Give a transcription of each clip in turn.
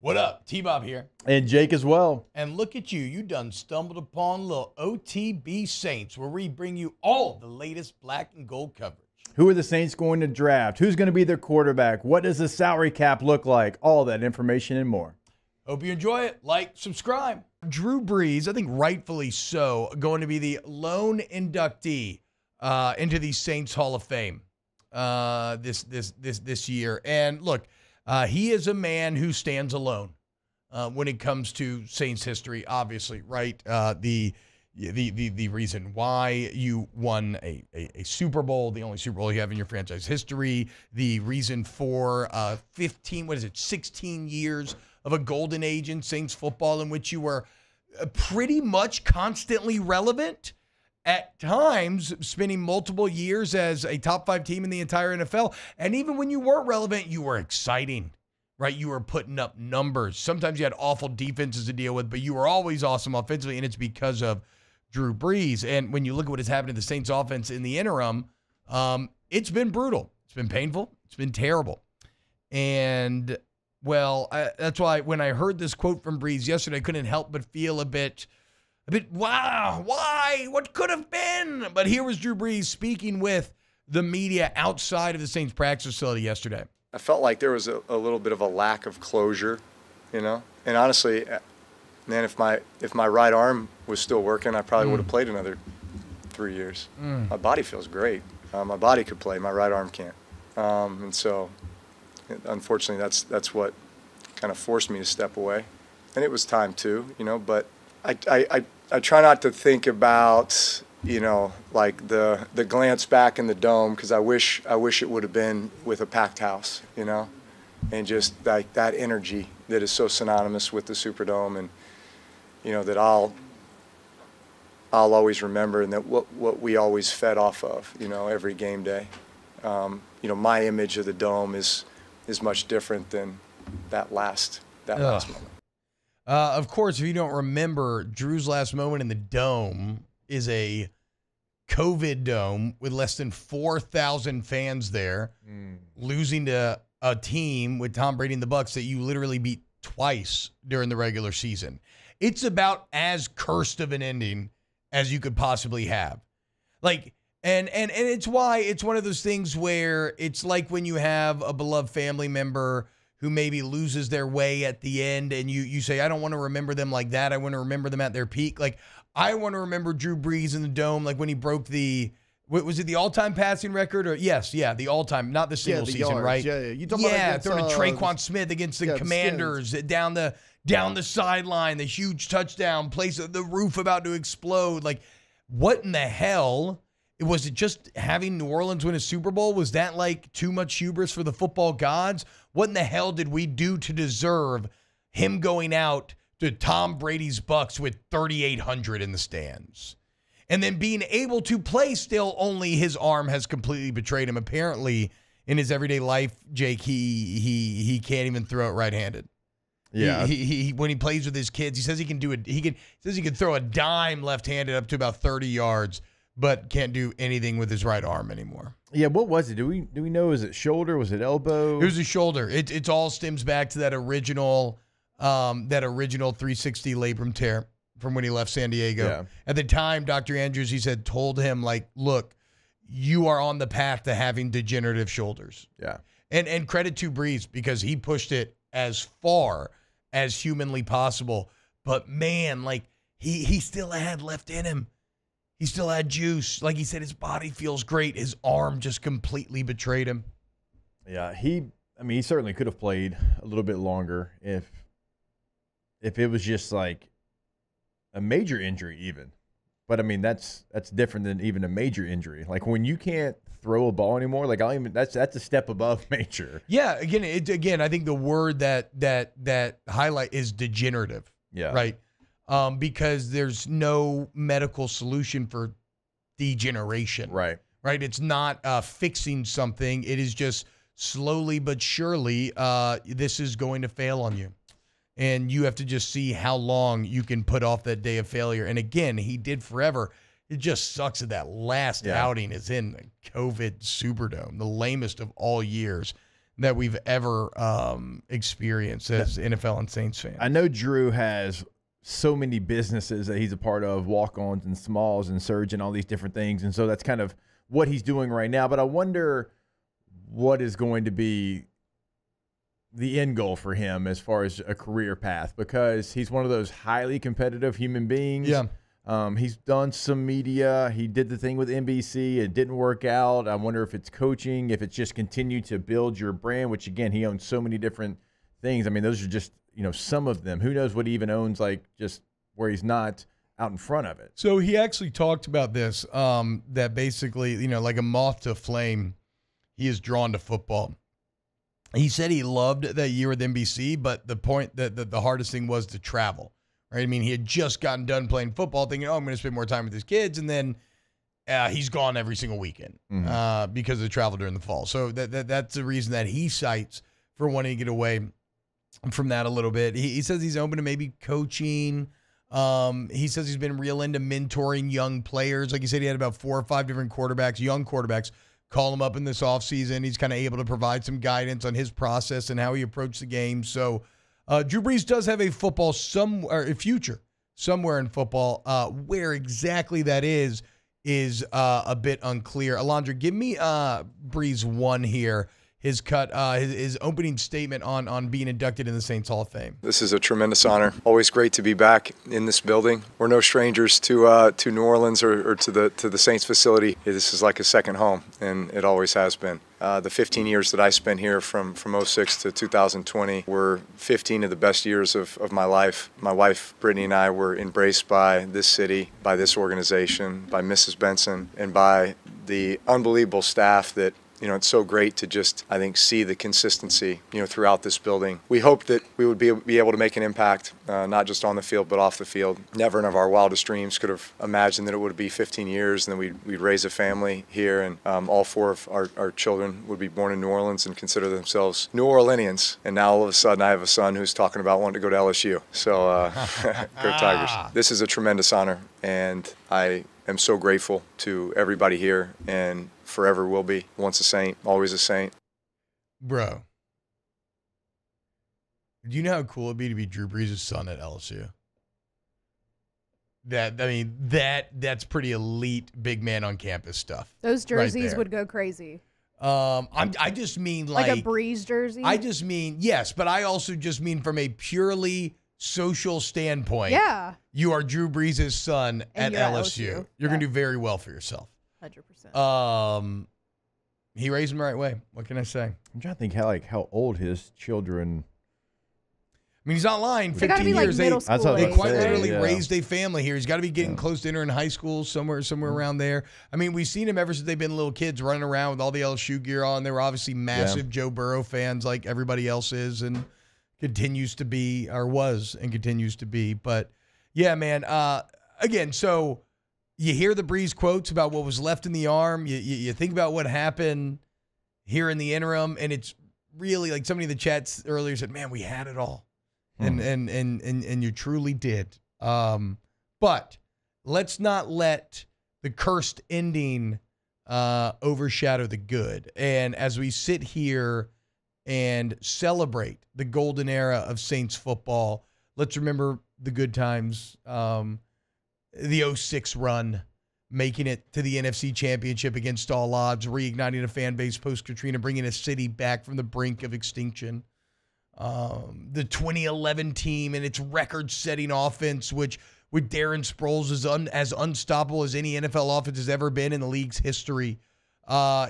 What up? T-Bob here. And Jake as well. And look at you. You done stumbled upon little OTB Saints, where we bring you all the latest black and gold coverage. Who are the Saints going to draft? Who's going to be their quarterback? What does the salary cap look like? All that information and more. Hope you enjoy it. Like, subscribe. Drew Brees, I think rightfully so, going to be the lone inductee into the Saints Hall of Fame this year. And look, he is a man who stands alone when it comes to Saints history, obviously, right? The reason why you won a Super Bowl, the only Super Bowl you have in your franchise history, the reason for 16 years of a golden age in Saints football in which you were pretty much constantly relevant, at times spending multiple years as a top 5 team in the entire NFL. And even when you weren't relevant, you were exciting, right? You were putting up numbers. Sometimes you had awful defenses to deal with, but you were always awesome offensively, and it's because of Drew Brees. And when you look at what has happened to the Saints offense in the interim, it's been brutal. It's been painful. It's been terrible. And, well, that's why when I heard this quote from Brees yesterday, I couldn't help but feel a bit, wow, why? What could have been? But here was Drew Brees speaking with the media outside of the Saints practice facility yesterday. I felt like there was a little bit of a lack of closure, you know? And honestly, man, if my right arm was still working, I probably would have played another 3 years. My body feels great. My body could play. My right arm can't. And so, unfortunately, that's what kind of forced me to step away. And it was time too, you know, but I try not to think about, you know, like the glance back in the dome, because I wish it would have been with a packed house, you know, and just like that energy that is so synonymous with the Superdome, and you know that I'll always remember, and that what we always fed off of, you know, every game day. You know, my image of the dome is much different than that last moment. Of course, if you don't remember, Drew's last moment in the dome is a COVID dome with less than 4,000 fans there, losing to a team with Tom Brady and the Bucs that you literally beat twice during the regular season. It's about as cursed of an ending as you could possibly have. Like, and it's why it's one of those things where it's like when you have a beloved family member who maybe loses their way at the end, and you say, I don't want to remember them like that. I want to remember them at their peak. Like, I want to remember Drew Brees in the dome, like when he broke was it the all-time passing record? Or yes, the all-time, not the single season, yards, right? Yeah. You talking about throwing to Traquan Smith against the Commanders down the sideline, the huge touchdown, place the roof about to explode. Like, what in the hell? Was it just having New Orleans win a Super Bowl? Was that like too much hubris for the football gods? What in the hell did we do to deserve him going out to Tom Brady's Bucs with 3,800 in the stands? And then being able to play still, only his arm has completely betrayed him. Apparently, in his everyday life, Jake, he can't even throw it right-handed. Yeah. He when he plays with his kids, he says he can do it. He says he can throw a dime left-handed up to about 30 yards, but can't do anything with his right arm anymore. Yeah, what was it? Do we know? Was it shoulder? Was it elbow? It was a shoulder. It all stems back to that original 360 labrum tear from when he left San Diego. Yeah. At the time, Dr. Andrews, he said, told him, like, look, you are on the path to having degenerative shoulders. Yeah. And credit to Brees, because he pushed it as far as humanly possible. But man, like, he still had left in him. He still had juice. Like he said, his body feels great. His arm just completely betrayed him. Yeah, he certainly could have played a little bit longer if it was just like a major injury even. But I mean, that's different than even a major injury. Like when you can't throw a ball anymore, like that's a step above major. Yeah, again, I think the word that highlight is degenerative. Yeah. Right. Because there's no medical solution for degeneration. Right. Right. It's not fixing something. It is just slowly but surely, this is going to fail on you. And you have to just see how long you can put off that day of failure. And again, he did forever. It just sucks that last outing is in the COVID Superdome, the lamest of all years that we've ever experienced as NFL and Saints fans. I know Drew has so many businesses that he's a part of, walk-ons and smalls and surge and all these different things, and so that's kind of what he's doing right now. But I wonder what is going to be the end goal for him as far as a career path, because he's one of those highly competitive human beings. Yeah. He's done some media. He did the thing with NBC. It didn't work out. I wonder if it's coaching, if it's just continue to build your brand, which, again, he owns so many different things. I mean, those are just, some of them. Who knows what he even owns, like, just where he's not out in front of it. So he actually talked about this, that basically, like a moth to a flame, he is drawn to football. He said he loved that year with NBC, but the point that the hardest thing was to travel. Right? I mean, he had just gotten done playing football thinking, I'm going to spend more time with his kids. And then he's gone every single weekend because of the travel during the fall. So that's the reason that he cites for wanting to get away from that a little bit. He says he's open to maybe coaching. He says he's been real into mentoring young players. Like he said, he had about 4 or 5 different quarterbacks, young quarterbacks, call him up in this offseason. He's kind of able to provide some guidance on his process and how he approached the game. So Drew Brees does have a a future somewhere in football. Where exactly that is a bit unclear. Alondra, give me Brees 1 here. His his opening statement on being inducted in the Saints Hall of Fame. This is a tremendous honor. Always great to be back in this building. We're no strangers to New Orleans or to the Saints facility. This is like a second home, and it always has been. The 15 years that I spent here from 06 to 2020 were 15 of the best years of my life. My wife, Brittany, and I were embraced by this city, by this organization, by Mrs. Benson, and by the unbelievable staff that, it's so great to just, I think, see the consistency, throughout this building. We hoped that we would be able to make an impact, not just on the field, but off the field. Never in our wildest dreams could have imagined that it would be 15 years and then we'd raise a family here, and all 4 of our children would be born in New Orleans and consider themselves New Orleanians. And now all of a sudden I have a son who's talking about wanting to go to LSU. So go Tigers. This is a tremendous honor, and I am so grateful to everybody here, and forever will be. Once a Saint, always a Saint. Bro, do you know how cool it'd be to be Drew Brees' son at LSU? That's pretty elite big man on campus stuff. Those jerseys right would go crazy. I just mean like a Brees jersey. I just mean, yes, but I also just mean from a purely social standpoint. Yeah. You are Drew Brees' son at LSU. You're going to do very well for yourself. 100%. He raised him the right way. What can I say? I'm trying to think how old his children. I mean, he's not lying. They got to be like middle school. They quite literally raised a family here. He's got to be getting close to entering high school somewhere around there. I mean, we've seen him ever since they've been little kids running around with all the LSU gear on. They were obviously massive Joe Burrow fans like everybody else is, and continues to be, or was and continues to be. But yeah, man, again, so you hear the Brees quotes about what was left in the arm. You think about what happened here in the interim, and it's really like somebody in the chats earlier said, man, we had it all. And you truly did. But let's not let the cursed ending overshadow the good. And as we sit here and celebrate the golden era of Saints football, let's remember the good times. The 06 run, making it to the NFC Championship against all odds, reigniting a fan base post-Katrina, bringing a city back from the brink of extinction. The 2011 team and its record-setting offense, which with Darren Sproles is as unstoppable as any NFL offense has ever been in the league's history.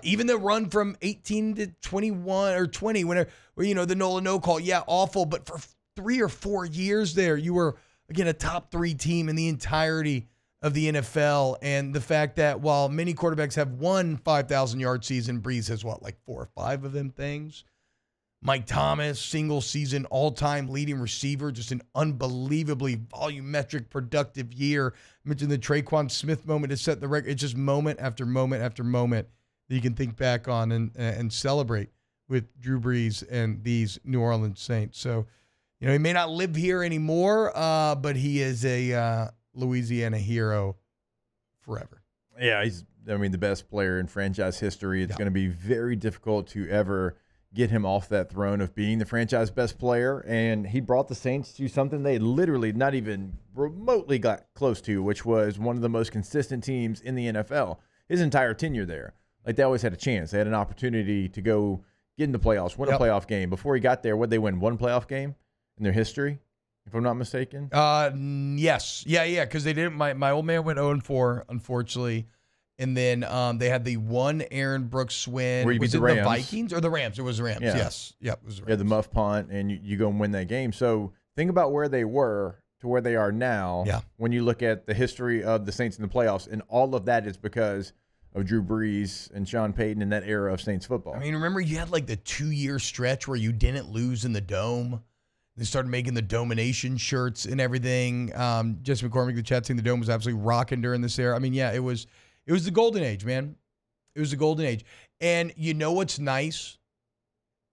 Even the run from 18 to 21 or 20, where the Nola no call, awful, but for 3 or 4 years there, you were again a top 3 team in the entirety of the NFL. And the fact that while many quarterbacks have one 5,000-yard season, Brees has like 4 or 5 of them things. Mike Thomas, single season, all-time leading receiver, just an unbelievably volumetric, productive year. I mentioned the Traquan Smith moment to set the record. It's just moment after moment after moment that you can think back on and celebrate with Drew Brees and these New Orleans Saints. So, he may not live here anymore, but he is a Louisiana hero forever. Yeah, he's the best player in franchise history. It's going to be very difficult to ever get him off that throne of being the franchise best player. And he brought the Saints to something they literally not even remotely got close to, which was one of the most consistent teams in the NFL. His entire tenure there. Like, they always had a chance. They had an opportunity to go get in the playoffs, win a playoff game. Before he got there, would they win one playoff game in their history, if I'm not mistaken? Yes. Yeah, because they didn't. My old man went 0-4, unfortunately. And then they had the one Aaron Brooks win. Where you was beat it the Rams. the Vikings or the Rams? It was the Rams, Yeah. yes. Yep, it was the Rams. Yeah, the muff punt, and you go and win that game. So think about where they were to where they are now. Yeah. When you look at the history of the Saints in the playoffs, and all of that is because of Drew Brees and Sean Payton in that era of Saints football. I mean, remember you had like the 2-year stretch where you didn't lose in the Dome. They started making the Domination shirts and everything. Jesse McCormick, the chat saying the Dome was absolutely rocking during this era. I mean, yeah, it was the golden age, man. It was the golden age. And you know what's nice?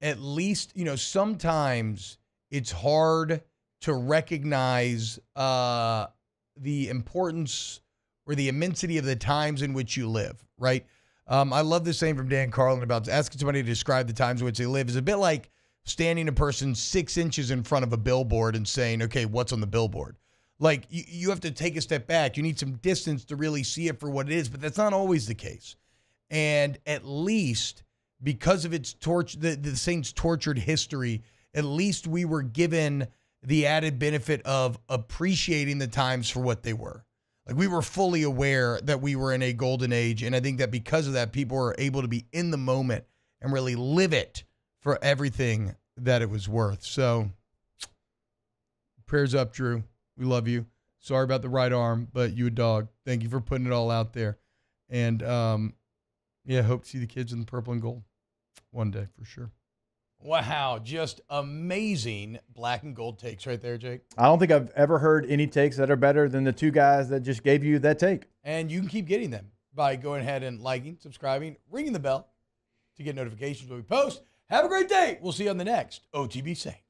At least, sometimes it's hard to recognize the importance or the immensity of the times in which you live, right? I love this saying from Dan Carlin about asking somebody to describe the times in which they live is a bit like standing a person 6 inches in front of a billboard and saying, okay, what's on the billboard? Like, you have to take a step back. You need some distance to really see it for what it is, but that's not always the case. And at least because of its the Saints' tortured history, at least we were given the added benefit of appreciating the times for what they were. Like, we were fully aware that we were in a golden age, and I think that because of that, people were able to be in the moment and really live it for everything that it was worth. So, prayers up, Drew. We love you. Sorry about the right arm, but you a dog. Thank you for putting it all out there. And, hope to see the kids in the purple and gold one day for sure. Wow, just amazing black and gold takes right there, Jake. I don't think I've ever heard any takes that are better than the two guys that just gave you that take. And you can keep getting them by going ahead and liking, subscribing, ringing the bell to get notifications when we post. Have a great day. We'll see you on the next OTB Saints.